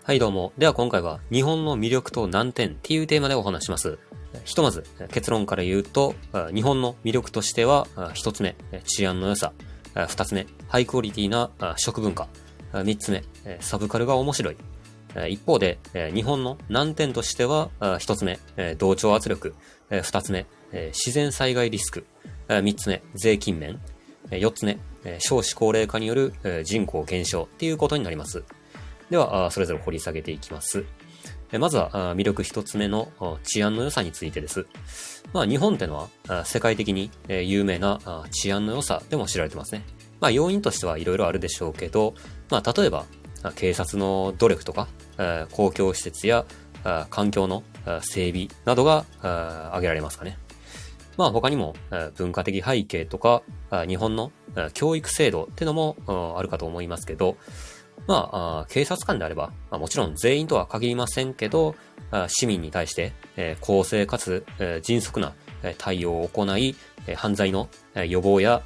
はいどうも。では今回は日本の魅力と難点っていうテーマでお話します。ひとまず結論から言うと、日本の魅力としては、一つ目、治安の良さ。二つ目、ハイクオリティな食文化。三つ目、サブカルが面白い。一方で、日本の難点としては、一つ目、同調圧力。二つ目、自然災害リスク。三つ目、税金面。四つ目、少子高齢化による人口減少っていうことになります。では、それぞれ掘り下げていきます。まずは、魅力一つ目の治安の良さについてです。日本ってのは、世界的に有名な治安の良さでも知られてますね。要因としてはいろいろあるでしょうけど、例えば、警察の努力とか、公共施設や環境の整備などが挙げられますかね。他にも文化的背景とか、日本の教育制度ってのもあるかと思いますけど、警察官であれば、もちろん全員とは限りませんけど、市民に対して、公正かつ、迅速な対応を行い、犯罪の予防や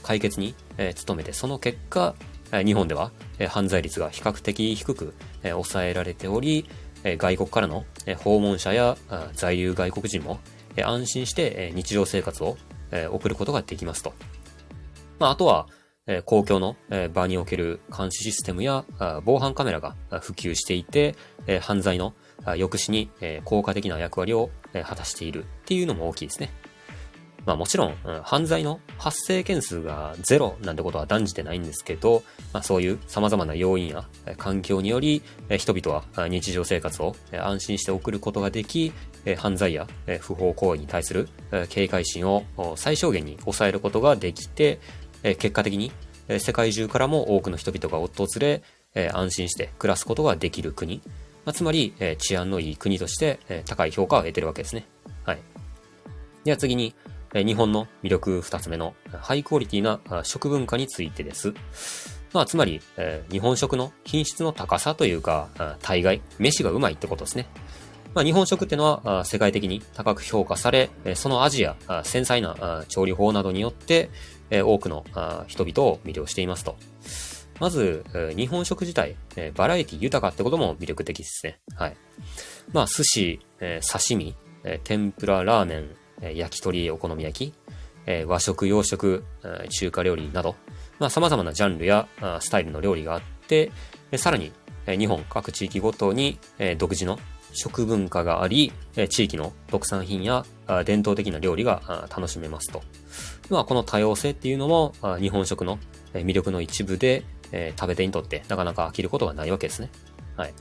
解決に努めて、その結果、日本では犯罪率が比較的低く抑えられており、外国からの訪問者や在留外国人も安心して日常生活を送ることができますと。あとは、公共の場における監視システムや防犯カメラが普及していて、犯罪の抑止に効果的な役割を果たしているっていうのも大きいですね。もちろん、犯罪の発生件数がゼロなんてことは断じてないんですけど、そういう様々な要因や環境により、人々は日常生活を安心して送ることができ、犯罪や不法行為に対する警戒心を最小限に抑えることができて、結果的に世界中からも多くの人々が訪れ、安心して暮らすことができる国、つまり治安のいい国として高い評価を得ているわけですね。はい。では次に、日本の魅力二つ目のハイクオリティな食文化についてです。つまり、日本食の品質の高さというか、大概、飯がうまいってことですね。日本食ってのは世界的に高く評価され、その味や繊細な調理法などによって、多くの人々を魅了していますと。まず、日本食自体、バラエティ豊かってことも魅力的ですね。はい。寿司、刺身、天ぷら、ラーメン、焼き鳥、お好み焼き、和食、洋食、中華料理など、様々なジャンルやスタイルの料理があって、さらに、日本各地域ごとに独自の食文化があり、地域の特産品や伝統的な料理が楽しめますと。この多様性っていうのも日本食の魅力の一部で、食べ手にとってなかなか飽きることがないわけですね。はい。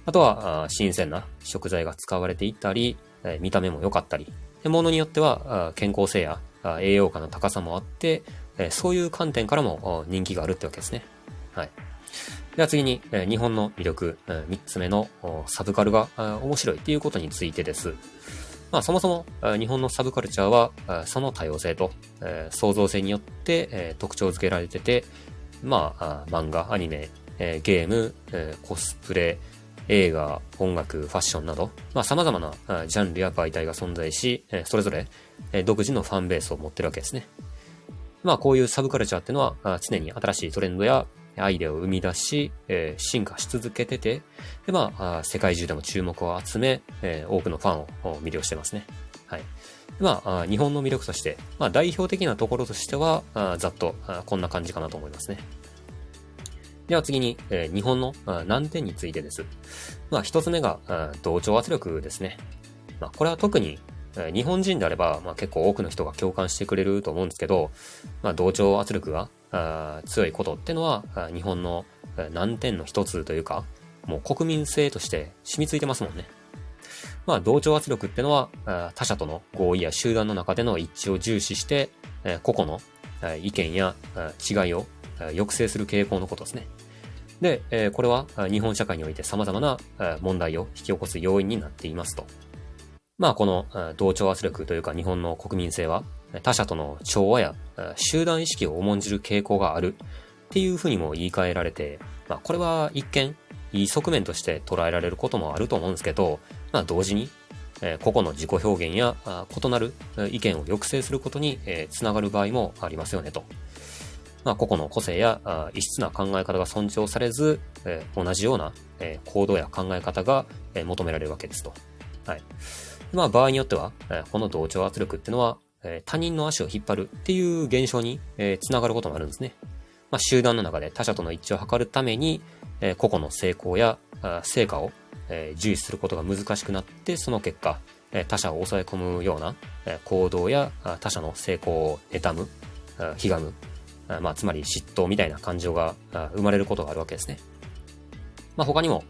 あとは新鮮な食材が使われていたり、見た目も良かったり、ものによっては健康性や栄養価の高さもあって、そういう観点からも人気があるってわけですね。はい。では次に、日本の魅力、三つ目のサブカルが面白いっていうことについてです。そもそも日本のサブカルチャーはその多様性と創造性によって特徴づけられてて、漫画、アニメ、ゲーム、コスプレ、映画、音楽、ファッションなど、様々なジャンルや媒体が存在し、それぞれ独自のファンベースを持ってるわけですね。こういうサブカルチャーっていうのは常に新しいトレンドやアイデアを生み出し、進化し続けてて、で、世界中でも注目を集め、多くのファンを魅了してますね。はい。日本の魅力として、代表的なところとしては、ざっとこんな感じかなと思いますね。では次に、日本の難点についてです。一つ目が同調圧力ですね。これは特に日本人であれば、結構多くの人が共感してくれると思うんですけど、同調圧力が強いことってのは、日本の難点の一つというか、もう国民性として染みついてますもんね。同調圧力ってのは、他者との合意や集団の中での一致を重視して、個々の意見や違いを抑制する傾向のことですね。で、これは日本社会において様々な問題を引き起こす要因になっていますと。この同調圧力というか日本の国民性は他者との調和や集団意識を重んじる傾向があるっていうふうにも言い換えられて、これは一見いい側面として捉えられることもあると思うんですけど、同時に個々の自己表現や異なる意見を抑制することにつながる場合もありますよねと。個々の個性や異質な考え方が尊重されず、同じような、行動や考え方が、求められるわけですと。はい。場合によっては、この同調圧力っていうのは、他人の足を引っ張るっていう現象に、つながることもあるんですね。集団の中で他者との一致を図るために、個々の成功や成果を、重視することが難しくなって、その結果、他者を抑え込むような、行動や他者の成功を妬む、ひがむ、つまり嫉妬みたいな感情が生まれることがあるわけですね。他にも、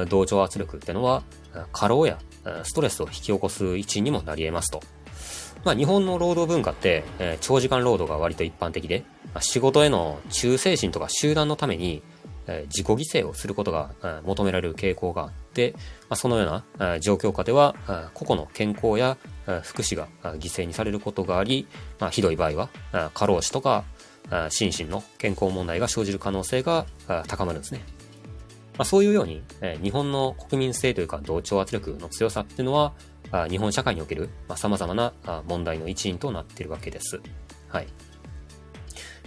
同調圧力ってのは、過労やストレスを引き起こす一因にもなり得ますと。日本の労働文化って、長時間労働が割と一般的で、仕事への忠誠心とか集団のために、自己犠牲をすることが求められる傾向があって、そのような状況下では、個々の健康や福祉が犠牲にされることがあり、ひどい場合は過労死とか心身の健康問題が生じる可能性が高まるんですね。そういうように、日本の国民性というか同調圧力の強さっていうのは、日本社会における様々な問題の一因となっているわけです。はい。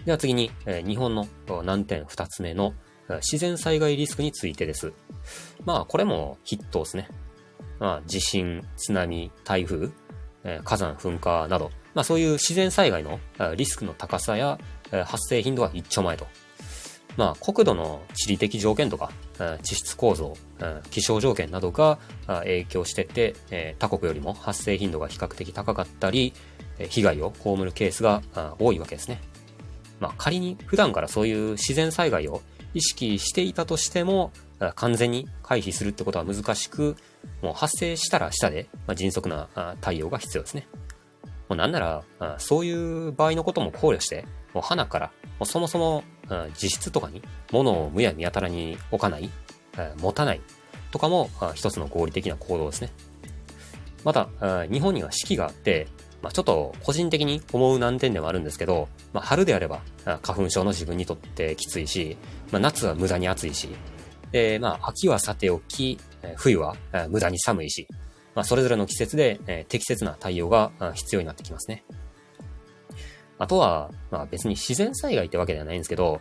では次に、日本の難点2つ目の自然災害リスクについてです。これも筆頭ですね。地震、津波、台風、火山噴火など、そういう自然災害のリスクの高さや発生頻度は一丁前と。国土の地理的条件とか、地質構造、気象条件などが影響してて、他国よりも発生頻度が比較的高かったり、被害を被るケースが多いわけですね。仮に普段からそういう自然災害を意識していたとしても、完全に回避するってことは難しく、もう発生したらしたで、迅速な対応が必要ですね。もうなんなら、そういう場合のことも考慮して、もう花から、もうそもそも自室とかに物をむやみやたらに置かない、持たないとかも一つの合理的な行動ですね。また、日本には四季があって、ちょっと個人的に思う難点ではあるんですけど、春であれば花粉症の自分にとってきついし、夏は無駄に暑いし、秋はさておき、冬は無駄に寒いし、それぞれの季節で適切な対応が必要になってきますね。あとは、別に自然災害ってわけではないんですけど、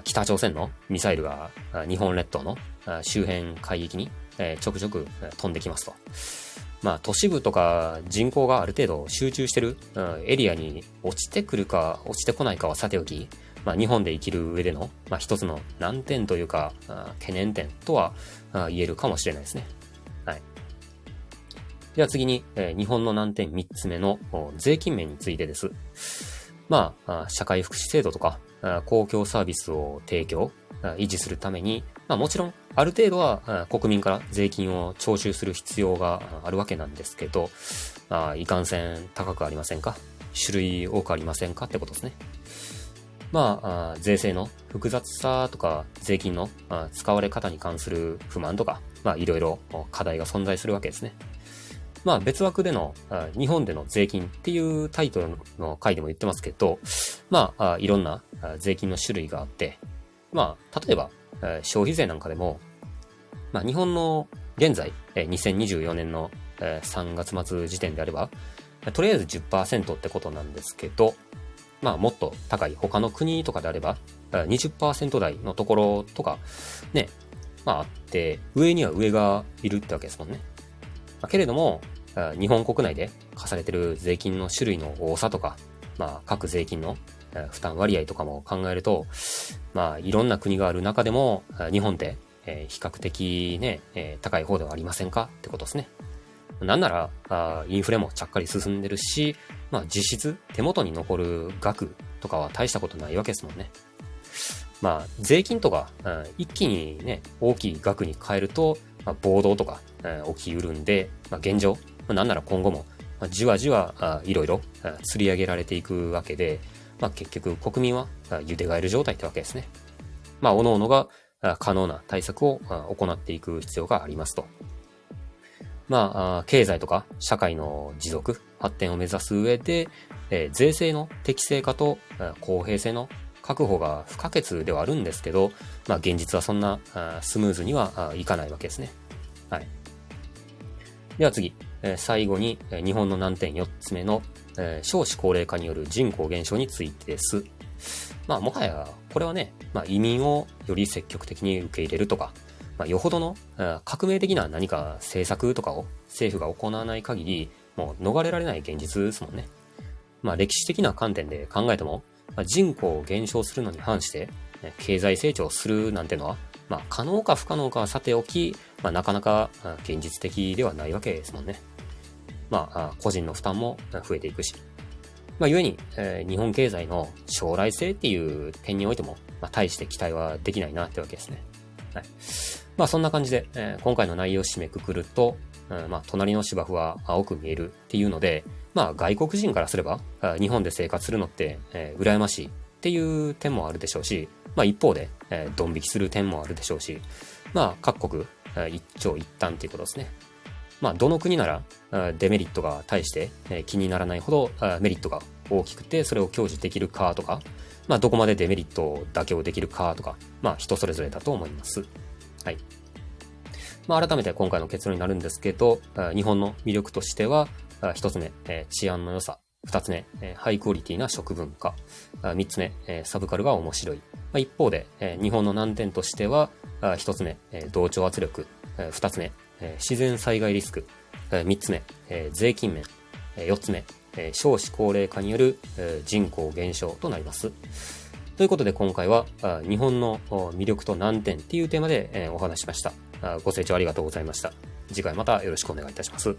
北朝鮮のミサイルが日本列島の周辺海域にちょくちょく飛んできますと。都市部とか人口がある程度集中してるエリアに落ちてくるか落ちてこないかはさておき、日本で生きる上での一つの難点というか懸念点とは言えるかもしれないですね。はい。では次に日本の難点3つ目の税金面についてです。社会福祉制度とか公共サービスを提供、維持するために、もちろんある程度は国民から税金を徴収する必要があるわけなんですけど、いかんせん高くありませんか？種類多くありませんかってことですね。税制の複雑さとか税金の使われ方に関する不満とか、いろいろ課題が存在するわけですね。別枠での日本での税金っていうタイトルの回でも言ってますけど、いろんな税金の種類があって、例えば消費税なんかでも、日本の現在2024年の3月末時点であれば、とりあえず 10% ってことなんですけど、もっと高い他の国とかであれば 20% 台のところとかね、あって、上には上がいるってわけですもんね。けれども、日本国内で課されてる税金の種類の多さとか、各税金の負担割合とかも考えると、いろんな国がある中でも、日本って比較的ね、高い方ではありませんかってことですね。なんなら、インフレもちゃっかり進んでるし、実質手元に残る額とかは大したことないわけですもんね。税金とか、一気にね、大きい額に変えると、暴動とか、起きうるんで、現状、なんなら今後も、じわじわいろいろ釣り上げられていくわけで、結局国民は茹でガエル状態ってわけですね。各々が可能な対策を行っていく必要がありますと。経済とか社会の持続、発展を目指す上で、税制の適正化と公平性の確保が不可欠ではあるんですけど、現実はそんなスムーズにはいかないわけですね。はい。では次、最後に日本の難点4つ目の少子高齢化による人口減少についてです。もはや、これはね、移民をより積極的に受け入れるとか、よほどの革命的な何か政策とかを政府が行わない限り、もう逃れられない現実ですもんね。歴史的な観点で考えても、人口を減少するのに反して、経済成長するなんてのは、可能か不可能かはさておき、なかなか現実的ではないわけですもんね。個人の負担も増えていくし。故に、日本経済の将来性っていう点においても、大して期待はできないなってわけですね。はい。そんな感じで、今回の内容を締めくくると、隣の芝生は青く見えるっていうので、外国人からすれば、日本で生活するのって、羨ましいっていう点もあるでしょうし、一方で、ドン引きする点もあるでしょうし、各国、一長一短っていうことですね。どの国なら、デメリットが大して、気にならないほど、メリットが大きくて、それを享受できるかとか、どこまでデメリットを妥協できるかとか、人それぞれだと思います。はい。改めて今回の結論になるんですけど、日本の魅力としては、一つ目、治安の良さ。二つ目、ハイクオリティな食文化。三つ目、サブカルが面白い。一方で、日本の難点としては、一つ目、同調圧力。二つ目、自然災害リスク。三つ目、税金面。四つ目、少子高齢化による人口減少となります。ということで今回は日本の魅力と難点っていうテーマでお話ししました。ご清聴ありがとうございました。次回またよろしくお願いいたします。